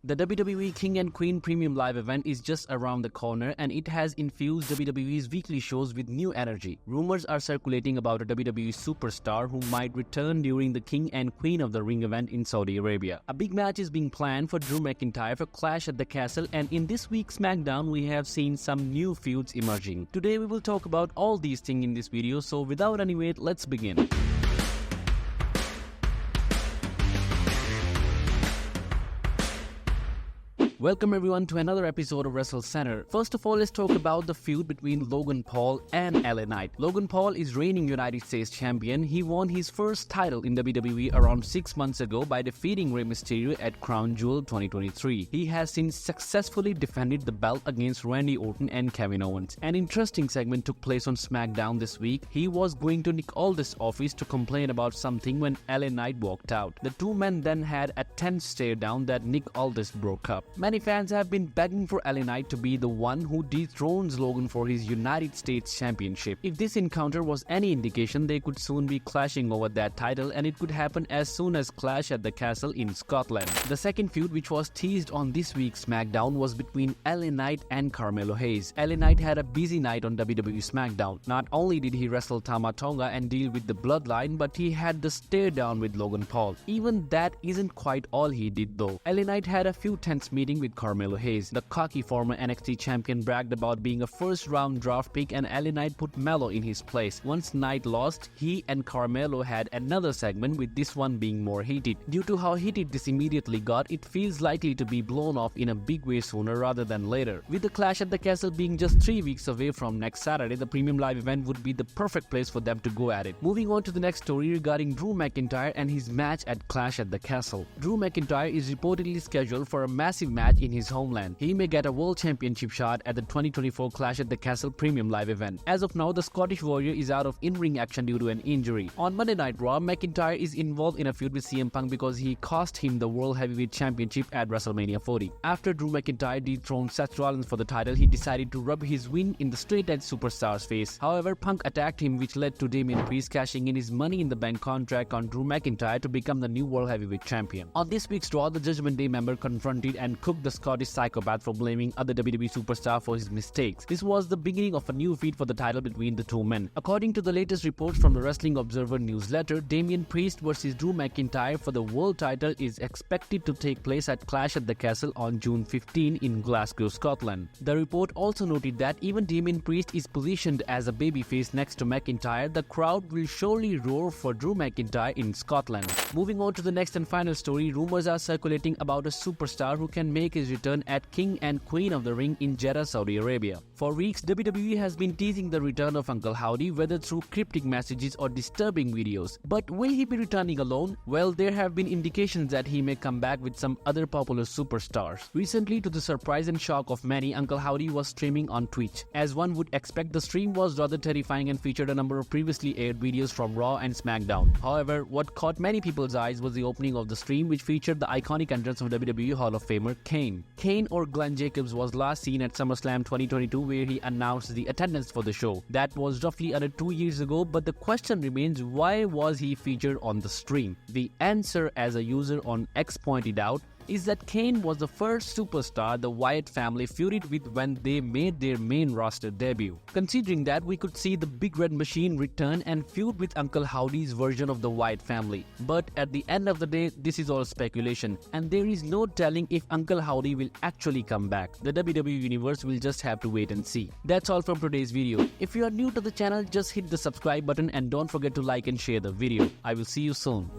The WWE King and Queen Premium Live event is just around the corner and it has infused WWE's weekly shows with new energy. Rumors are circulating about a WWE superstar who might return during the King and Queen of the Ring event in Saudi Arabia. A big match is being planned for Drew McIntyre for Clash at the Castle, and in this week's SmackDown we have seen some new feuds emerging. Today we will talk about all these things in this video, so without any wait, let's begin. Welcome everyone to another episode of Wrestle Center. First of all, let's talk about the feud between Logan Paul and LA Knight. Logan Paul is reigning United States champion. He won his first title in WWE around 6 months ago by defeating Ring Mysterio at Crown Jewel 2023. He has since successfully defended the belt against Randy Orton and Kevin Owens. An interesting segment took place on SmackDown this week. He was going to Nick Aldis' office to complain about something when LA Knight walked out. The two men then had a tense stare down that Nick Aldis broke up. Many fans have been begging for LA Knight to be the one who dethrones Logan for his United States Championship. If this encounter was any indication, they could soon be clashing over that title, and it could happen as soon as Clash at the Castle in Scotland. The second feud, which was teased on this week's SmackDown, was between LA Knight and Carmello Hayes. LA Knight had a busy night on WWE SmackDown. Not only did he wrestle Tama Tonga and deal with the Bloodline, but he had the stare down with Logan Paul. Even that isn't quite all he did though. LA Knight had a few tense meetings with Carmello Hayes. The cocky former NXT champion bragged about being a first-round draft pick, and LA Knight put Mello in his place. Once Knight lost, he and Carmello had another segment, with this one being more heated. Due to how heated this immediately got, it feels likely to be blown off in a big way sooner rather than later. With the Clash at the Castle being just 3 weeks away from next Saturday, the Premium Live event would be the perfect place for them to go at it. Moving on to the next story regarding Drew McIntyre and his match at Clash at the Castle. Drew McIntyre is reportedly scheduled for a massive match in his homeland. He may get a World Championship shot at the 2024 Clash at the Castle Premium Live event. As of now, the Scottish Warrior is out of in-ring action due to an injury. On Monday Night Raw, McIntyre is involved in a feud with CM Punk because he cost him the World Heavyweight Championship at WrestleMania 40. After Drew McIntyre dethroned Seth Rollins for the title, he decided to rub his win in the straight-edge superstar's face. However, Punk attacked him, which led to Damien cashing in his Money in the Bank contract on Drew McIntyre to become the new World Heavyweight Champion. On this week's Raw, the Judgment Day member confronted and cooked the Scottish psychopath for blaming other WWE superstar for his mistakes. This was the beginning of a new feud for the title between the two men. According to the latest reports from the Wrestling Observer newsletter, Damien Priest versus Drew McIntyre for the world title is expected to take place at Clash at the Castle on June 15 in Glasgow, Scotland. The report also noted that even Damien Priest is positioned as a babyface next to McIntyre, the crowd will surely roar for Drew McIntyre in Scotland. Moving on to the next and final story, rumors are circulating about a superstar who can make his return at King and Queen of the Ring in Jeddah, Saudi Arabia. For weeks, WWE has been teasing the return of Uncle Howdy, whether through cryptic messages or disturbing videos. But will he be returning alone? Well, there have been indications that he may come back with some other popular superstars. Recently, to the surprise and shock of many, Uncle Howdy was streaming on Twitch. As one would expect, the stream was rather terrifying and featured a number of previously aired videos from Raw and SmackDown. However, what caught many people's eyes was the opening of the stream, which featured the iconic entrance of WWE Hall of Famer Kane. Kane, or Glenn Jacobs, was last seen at SummerSlam 2022, where he announced the attendance for the show. That was roughly under 2 years ago, but the question remains, why was he featured on the stream? The answer, as a user on X pointed out, is that Kane was the first superstar the Wyatt family feuded with when they made their main roster debut. Considering that, we could see the Big Red Machine return and feud with Uncle Howdy's version of the Wyatt family. But at the end of the day, this is all speculation, and there is no telling if Uncle Howdy will actually come back. The WWE Universe will just have to wait and see. That's all from today's video. If you are new to the channel, just hit the subscribe button and don't forget to like and share the video. I will see you soon.